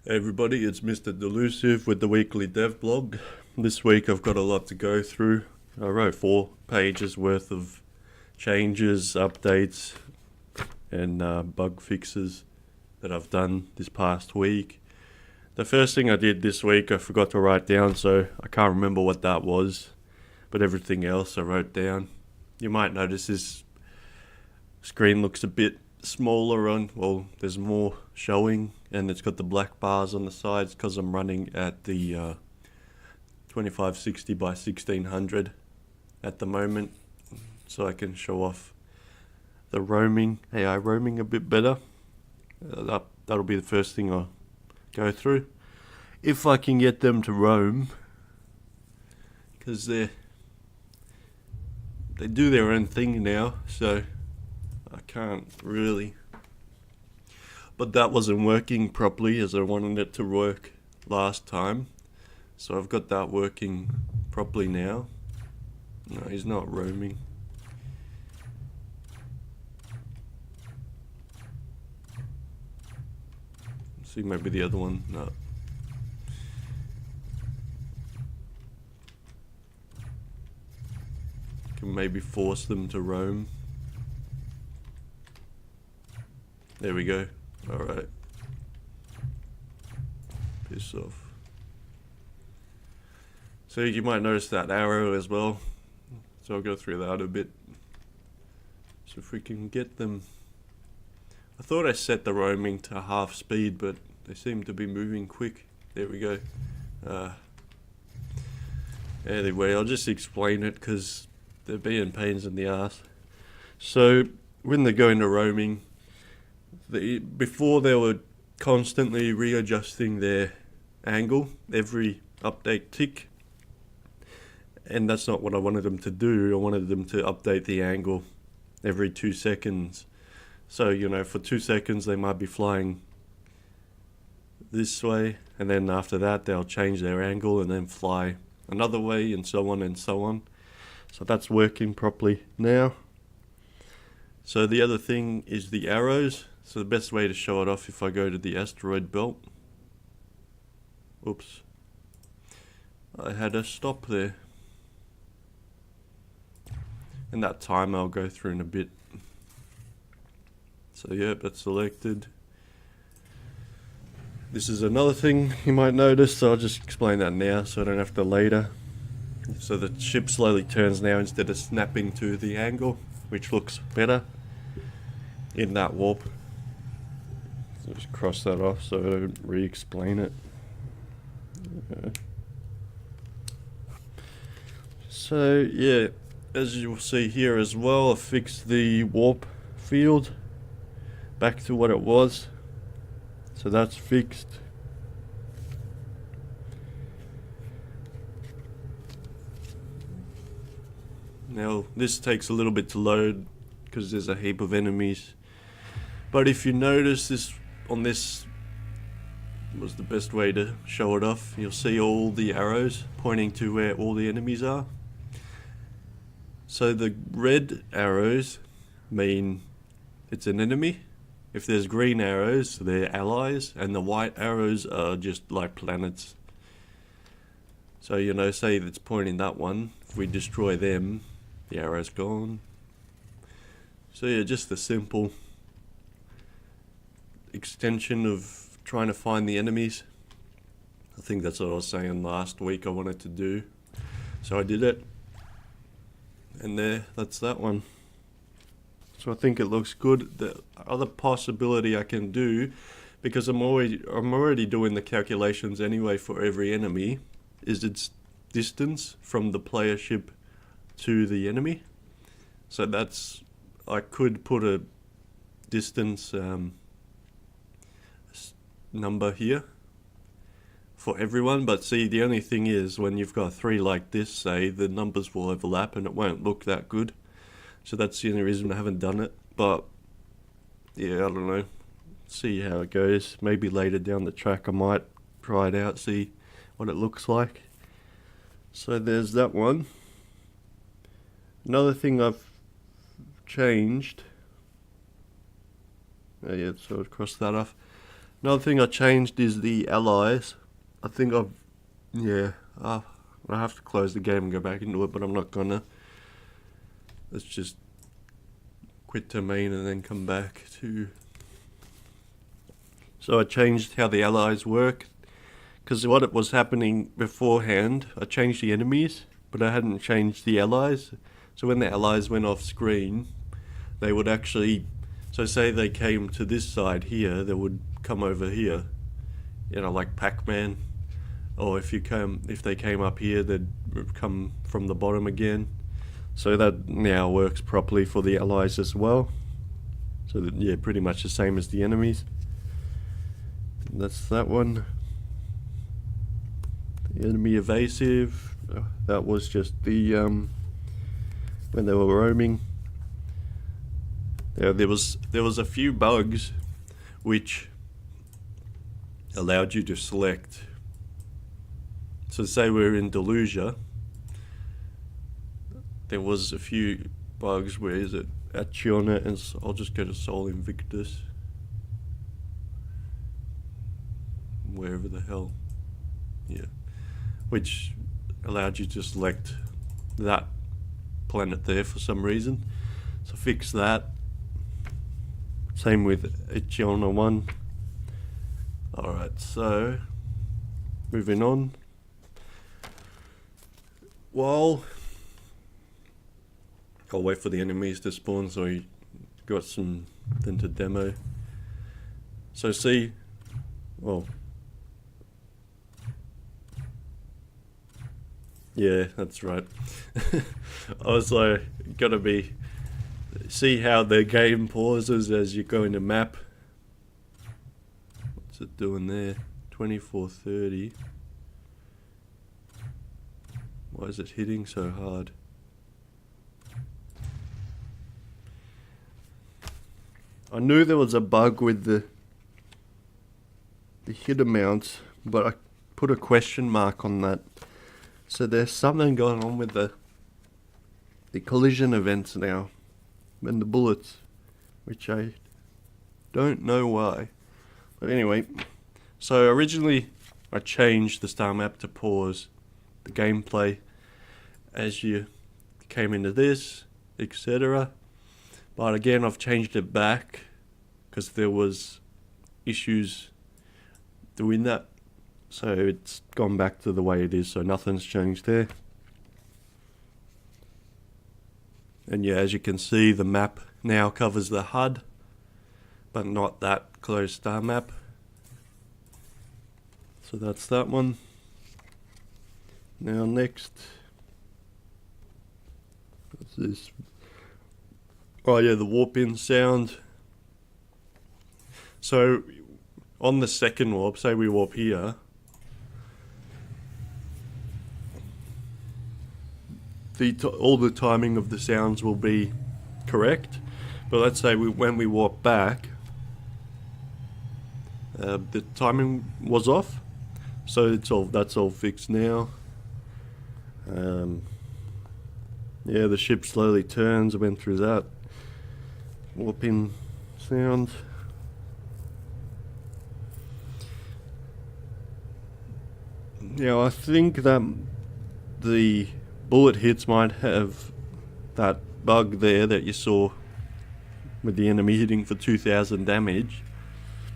Hey everybody, it's Mr. Delusia with the weekly Devblog. This week I've got a lot to go through. I wrote 4 pages worth of changes, updates, and bug fixes that I've done this past week. The first thing I did this week I forgot to write down, so I can't remember what that was, but everything else I wrote down. You might notice this screen looks a bit smaller on, well, there's more showing, and it's got the black bars on the sides because I'm running at the 2560 by 1600 at the moment, so I can show off the roaming, AI roaming a bit better. That'll be the first thing I'll go through, if I can get them to roam, because they do their own thing now, so I can't really. But that wasn't working properly as I wanted it to work last time. So I've got that working properly now. No, he's not roaming. Let's see, maybe the other one. No. Can maybe force them to roam. There we go. Alright. Piss off. So you might notice that arrow as well. So I'll go through that a bit. So if we can get them. I thought I set the roaming to half speed, but they seem to be moving quick. There we go. Anyway, I'll just explain it because they're being pains in the ass. So when they go into roaming, before they were constantly readjusting their angle every update tick, and that's not what I wanted them to do. I wanted them to update the angle every 2 seconds. So, you know, for 2 seconds they might be flying this way, and then after that they'll change their angle and then fly another way, and so on and so on. So that's working properly now. So the other thing is the arrows. So the best way to show it off, if I go to the asteroid belt. Oops. I had a stop there. And that time I'll go through in a bit. So yep, that's selected. This is another thing you might notice, so I'll just explain that now so I don't have to later. So the ship slowly turns now instead of snapping to the angle, which looks better in that warp. So just cross that off so I don't re-explain it. So yeah, as you'll see here as well, I fixed the warp field back to what it was. So that's fixed. Now this takes a little bit to load because there's a heap of enemies. But if you notice this, on this was the best way to show it off. You'll see all the arrows pointing to where all the enemies are. So the red arrows mean it's an enemy. If there's green arrows, they're allies, and the white arrows are just like planets. So, you know, say it's pointing that one. If we destroy them, the arrow's gone. So yeah, just a simple extension of trying to find the enemies. I think that's what I was saying last week I wanted to do. So I did it. And there, that's that one. So I think it looks good. The other possibility I can do, because I'm already doing the calculations anyway for every enemy, is its distance from the player ship to the enemy. So that's, I could put a distance number here for everyone, but see, the only thing is when you've got 3 like this, say, the numbers will overlap and it won't look that good. So that's the only reason I haven't done it. But yeah, I don't know, see how it goes. Maybe later down the track I might try it out, see what it looks like. So there's that one. Another thing I've changed, yeah, so I'll cross that off. Another thing I changed is the allies. I think I have to close the game and go back into it, but I'm not gonna. Let's just quit to main and then come back to. So I changed how the allies work, because what was happening beforehand, I changed the enemies, but I hadn't changed the allies. So when the allies went off screen, they would actually, so say they came to this side here, they would come over here, like Pac-Man. Or if they came up here, they'd come from the bottom again. So that now works properly for the allies as well. So that, yeah, pretty much the same as the enemies. That's that one. The enemy evasive, that was just the when they were roaming. There was a few bugs which allowed you to select. So say we're in Delusia, there was a few bugs. Where is it? Acciona, and I'll just go to Sol Invictus. Wherever the hell. Yeah. Which allowed you to select that planet there for some reason. So fix that. Same with Acciona 1. Alright, so moving on. Well, I'll wait for the enemies to spawn so we got something to demo. So see, well, yeah, that's right. I was like, see how the game pauses as you go into map. What's it doing there? 24:30. Why is it hitting so hard? I knew there was a bug with the hit amounts, but I put a question mark on that. So there's something going on with the collision events now, and the bullets, which I don't know why. But anyway, so originally I changed the star map to pause the gameplay as you came into this, etc. But again, I've changed it back because there was issues doing that. So it's gone back to the way it is, so nothing's changed there. And yeah, as you can see, the map now covers the HUD, but not that closed star map. So that's that one. Now next, what's this? Oh yeah, the warp in sound. So on the second warp, say we warp here, all the timing of the sounds will be correct. But let's say when we warp back, the timing was off. So that's all fixed now. Yeah, the ship slowly turns. I went through that. Warping sound. Now I think that the bullet hits might have that bug there that you saw with the enemy hitting for 2000 damage.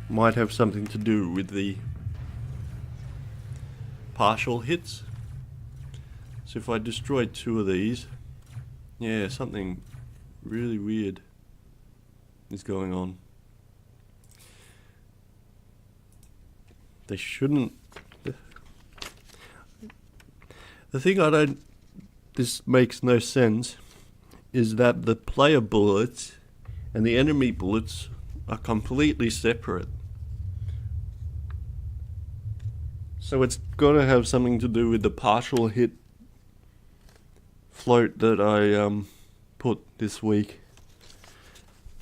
Might have something to do with the partial hits. So if I destroy 2 of these, yeah, something really weird is going on. They shouldn't. The thing this makes no sense, is that the player bullets and the enemy bullets are completely separate. So it's got to have something to do with the partial hit float that I put this week.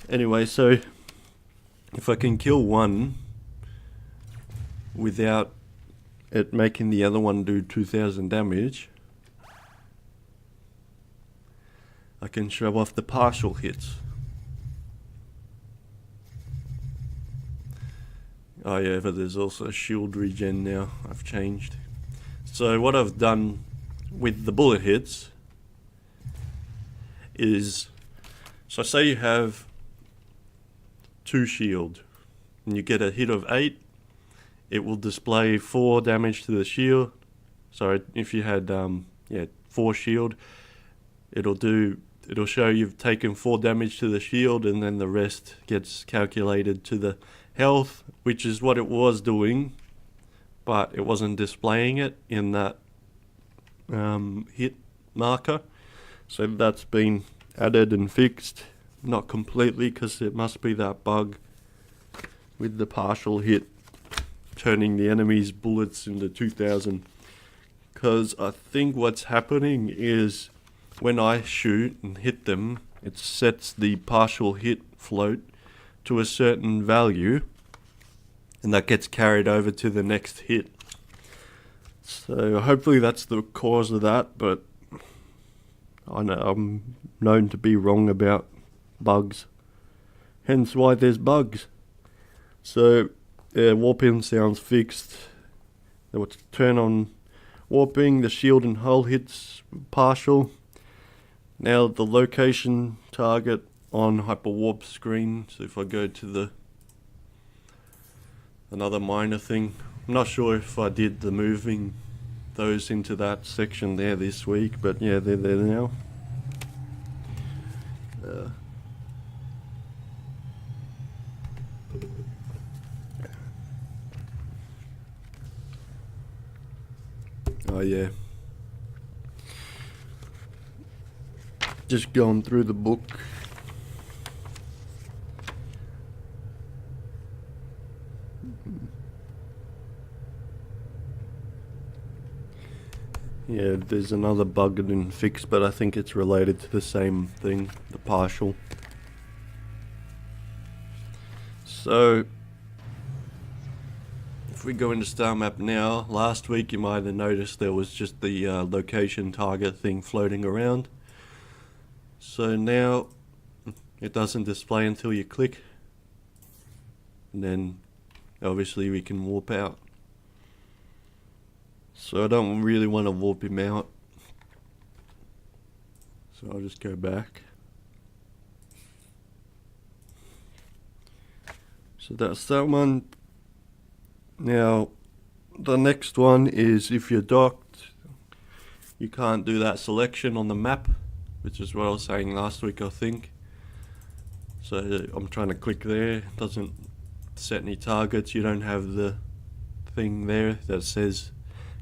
Anyway, so if I can kill one without it making the other one do 2000 damage, I can show off the partial hits. Oh yeah, but there's also shield regen now. I've changed. So what I've done with the bullet hits is, so say you have 2 shield and you get a hit of 8, it will display 4 damage to the shield. So if you had 4 shield, it'll show you've taken 4 damage to the shield, and then the rest gets calculated to the health, which is what it was doing, but it wasn't displaying it in that hit marker. So that's been added and fixed, not completely, because it must be that bug with the partial hit turning the enemy's bullets into 2000. Because I think what's happening is when I shoot and hit them, it sets the partial hit float to a certain value, and that gets carried over to the next hit. So hopefully that's the cause of that, but I know I'm known to be wrong about bugs, hence why there's bugs. So warping sounds fixed. Now let's turn on warping. The shield and hull hits partial. Now the location target on hyperwarp screen. So if I go to another minor thing, I'm not sure if I did the moving those into that section there this week, but yeah, they're there now. Oh yeah. Just going through the book. Yeah, there's another bug I didn't fix, but I think it's related to the same thing, the partial. So, if we go into Star Map now, last week you might have noticed there was just the location target thing floating around. So now it doesn't display until you click, and then obviously we can warp out. So I don't really want to warp him out, so I'll just go back. So that's that one. Now the next one is if you're docked, you can't do that selection on the map, which is what I was saying last week, I think. So I'm trying to click there, it doesn't set any targets. You don't have the thing there that says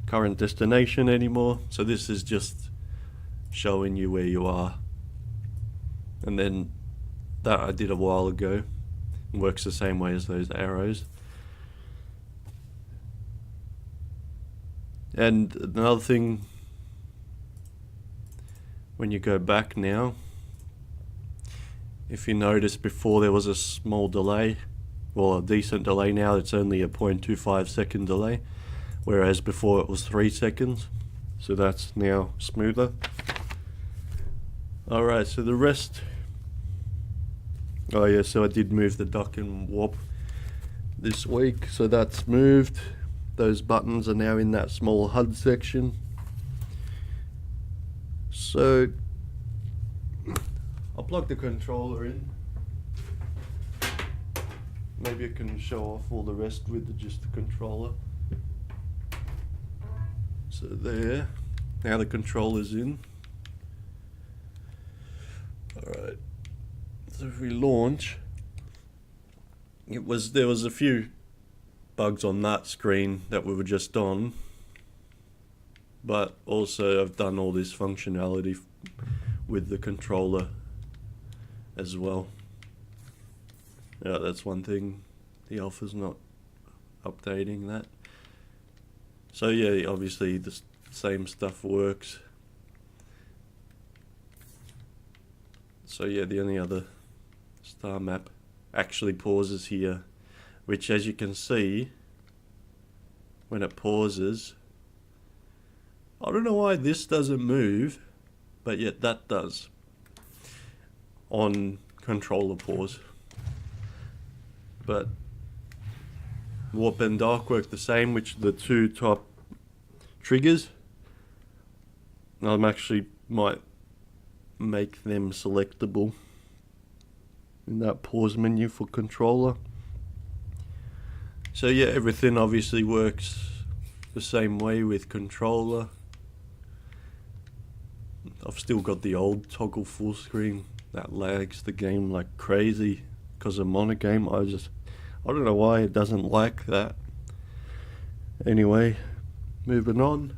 current destination anymore. So this is just showing you where you are. And then that I did a while ago. It works the same way as those arrows. And another thing, when you go back now, if you notice before there was a small delay, well, a decent delay. Now it's only a 0.25 second delay, whereas before it was 3 seconds. So that's now smoother. Alright, so the rest, oh yeah, so I did move the dock and warp this week, so that's moved. Those buttons are now in that small HUD section. So I'll plug the controller in. Maybe I can show off all the rest with just the controller. So there, now the controller's in. Alright, so if we launch, there was a few bugs on that screen that we were just on, but also I've done all this functionality with the controller as well. Yeah, that's one thing, the alpha's not updating that. So yeah, obviously the same stuff works. So yeah, the only other star map actually pauses here, which as you can see, when it pauses, I don't know why this doesn't move, but yet that does on controller pause. But warp and dark work the same, which are the two top triggers. I actually might make them selectable in that pause menu for controller. So yeah, everything obviously works the same way with controller. I've still got the old toggle full screen that lags the game like crazy because I'm on a game. I don't know why it doesn't like that. Anyway, moving on.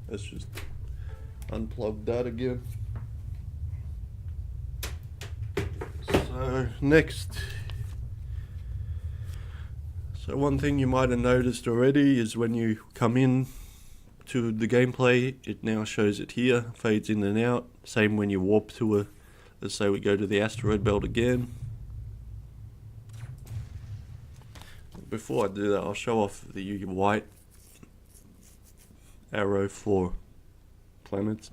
Let's just unplug that again. So next, one thing you might have noticed already is when you come in to the gameplay, it now shows it here, fades in and out. Same when you warp to let's say we go to the asteroid belt again. Before I do that, I'll show off the white arrow for planets.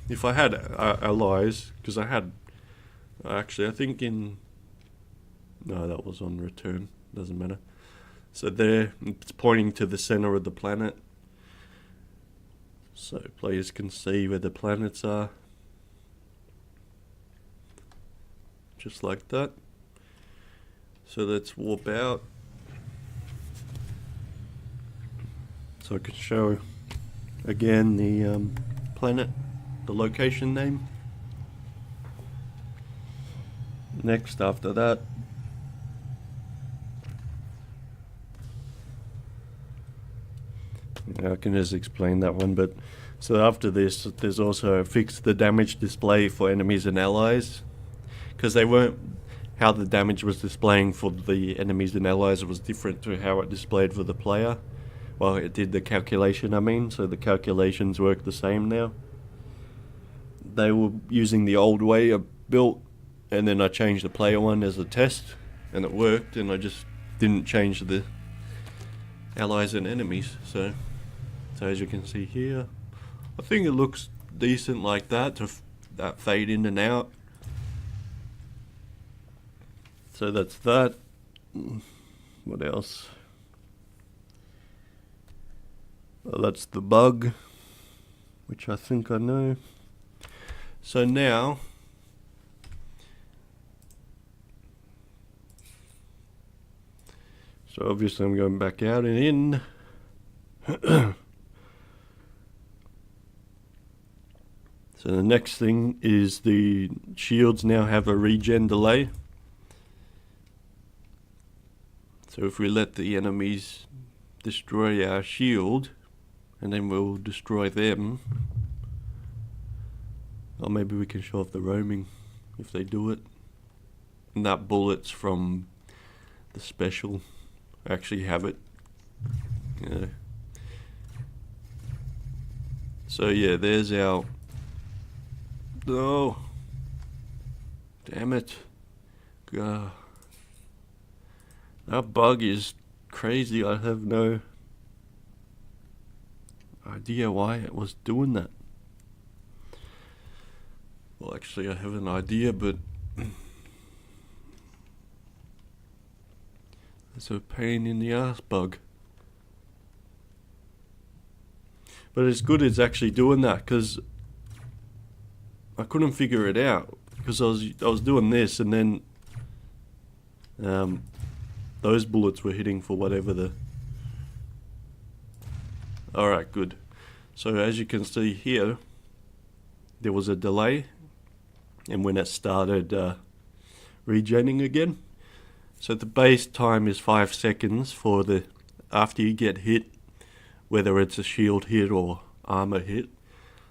If I had allies, because I had, actually I think no, that was on return, doesn't matter. So there, it's pointing to the center of the planet, so players can see where the planets are, just like that. So let's warp out, so I can show again the planet, the location name. Next, after that, I can just explain that one, but so after this, there's also fix the damage display for enemies and allies, because they weren't, how the damage was displaying for the enemies and allies was different to how it displayed for the player. Well, it did the calculation, so the calculations work the same now. They were using the old way I built, and then I changed the player one as a test, and it worked, and I just didn't change the allies and enemies. So as you can see here, I think it looks decent like that, that fade in and out. So that's that. What else? Well, that's the bug, which I think I know. So now, so obviously I'm going back out and in. So the next thing is the shields now have a regen delay. So if we let the enemies destroy our shield, and then we'll destroy them, or maybe we can show off the roaming if they do it. And that bullet's from the special. I actually have it. Yeah. So yeah, there's our... Oh, damn it. God. That bug is crazy. I have no idea why it was doing that. Well, actually I have an idea, but it's a pain in the ass bug. But it's good it's actually doing that, because I couldn't figure it out, because I was doing this, and then those bullets were hitting for whatever the... Alright, good. So as you can see here, there was a delay, and when it started regenning again. So the base time is 5 seconds for the, after you get hit, whether it's a shield hit or armor hit,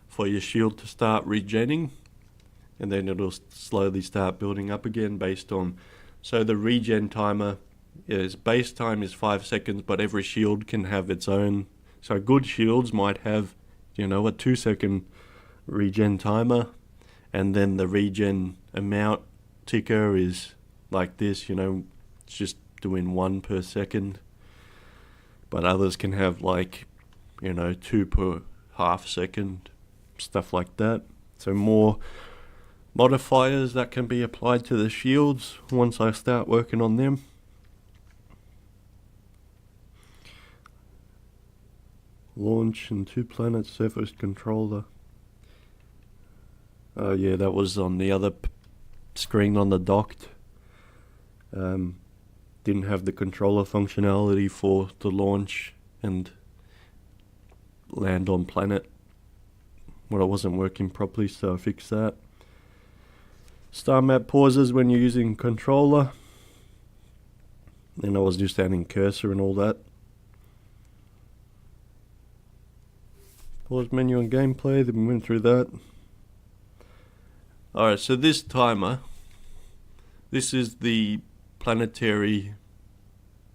for your shield to start regenning, and then it'll slowly start building up again based on... So the regen timer is, base time is 5 seconds, but every shield can have its own. So good shields might have, a 2-second regen timer, and then the regen amount ticker is like this, it's just doing 1 per second. But others can have 2 per half second, stuff like that. So more modifiers that can be applied to the shields once I start working on them. Launch and 2 planet surface controller. Oh yeah, that was on the other screen on the docked. Didn't have the controller functionality for the launch and land on planet. Well, it wasn't working properly, so I fixed that. Star map pauses when you're using controller. And I was just adding cursor and all that. Pause menu and gameplay, then we went through that. Alright, so this timer, this is the planetary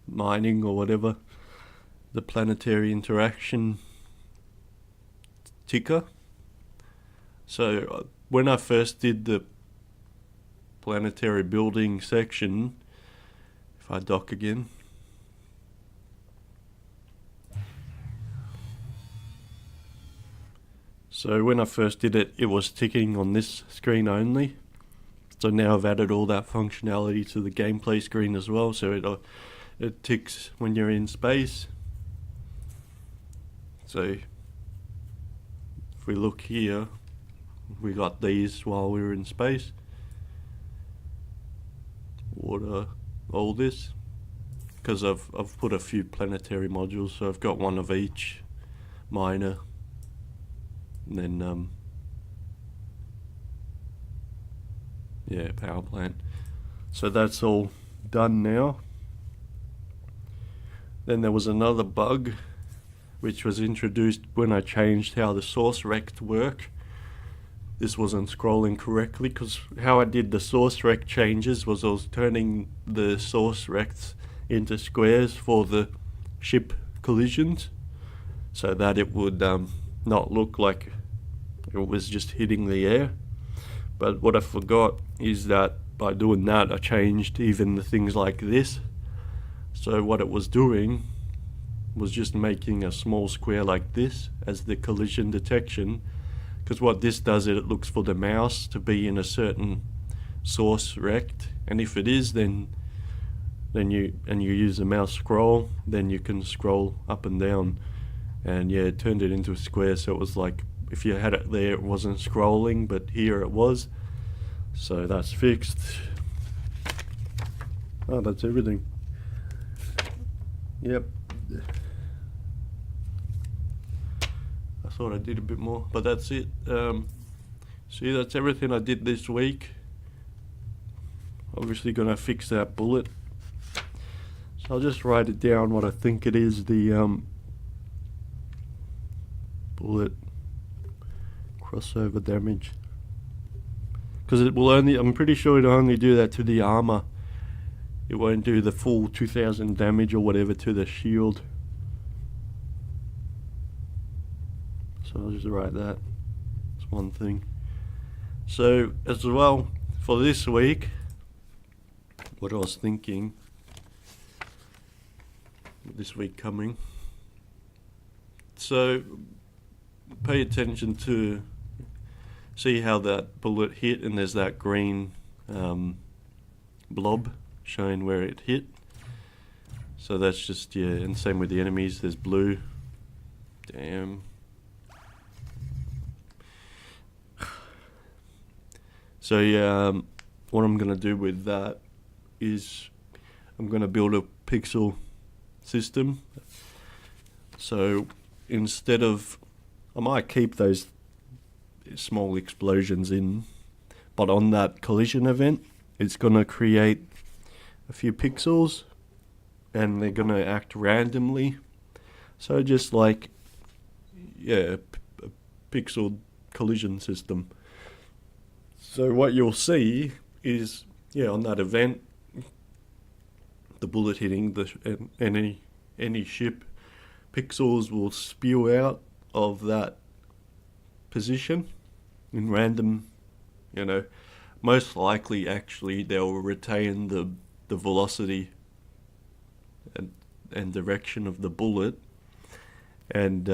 mining or whatever, the planetary interaction ticker. So when I first did the planetary building section, if I dock again, so when I first did it, it was ticking on this screen only. So now I've added all that functionality to the gameplay screen as well, so it ticks when you're in space. So if we look here, we got these while we were in space. Water, all this, because I've put a few planetary modules, so I've got one of each, miner, and then yeah, power plant. So that's all done now. Then there was another bug which was introduced when I changed how the source rect work. This wasn't scrolling correctly, because how I did the source rect changes was I was turning the source rects into squares for the ship collisions, so that it would not look like it was just hitting the air. But what I forgot is that by doing that, I changed even the things like this. So what it was doing was just making a small square like this as the collision detection. Because what this does, it looks for the mouse to be in a certain source rect, and if it is, then you use the mouse scroll, then you can scroll up and down. And yeah, it turned it into a square, so it was like if you had it there, it wasn't scrolling, but here it was. So that's fixed. Oh, that's everything. Yep. I thought I did a bit more, but that's it. See, that's everything I did this week. Obviously gonna fix that bullet. So I'll just write it down what I think it is, the bullet crossover damage. Because it will only, I'm pretty sure it'll only do that to the armor. It won't do the full 2000 damage or whatever to the shield. So I'll just write that. That's one thing. So as well, for this week, what I was thinking, this week coming, so pay attention to see how that bullet hit, and there's that green blob showing where it hit. So that's just, yeah, and same with the enemies, there's blue. Damn. So yeah, what I'm gonna do with that is I'm gonna build a pixel system. So instead of, I might keep those small explosions in, but on that collision event, it's gonna create a few pixels, and they're gonna act randomly. So just like, yeah, a pixel collision system. So what you'll see is, yeah, on that event, the bullet hitting the any ship, pixels will spew out of that position in random, you know, most likely actually they'll retain the velocity and direction of the bullet, and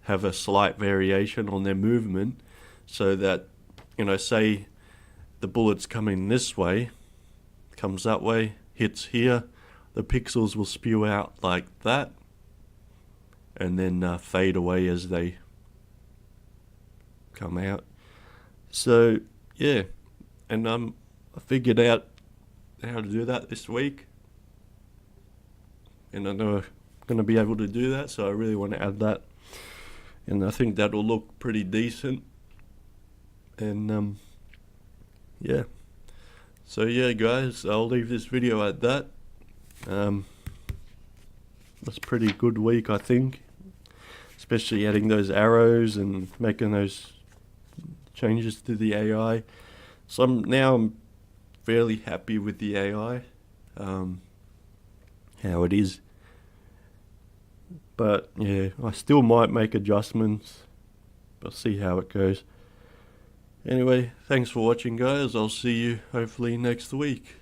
have a slight variation on their movement, so that, you know, say the bullet's coming this way, comes that way, hits here, the pixels will spew out like that, and then fade away as they come out. So yeah, and I figured out how to do that this week, and I know I'm going to be able to do that, so I really want to add that, and I think that'll look pretty decent. And yeah, so yeah guys, I'll leave this video at that. That's a pretty good week, I think, especially adding those arrows and making those changes to the AI. So I'm fairly happy with the AI, how it is. But yeah, I still might make adjustments, but see how it goes. Anyway, thanks for watching guys. I'll see you hopefully next week.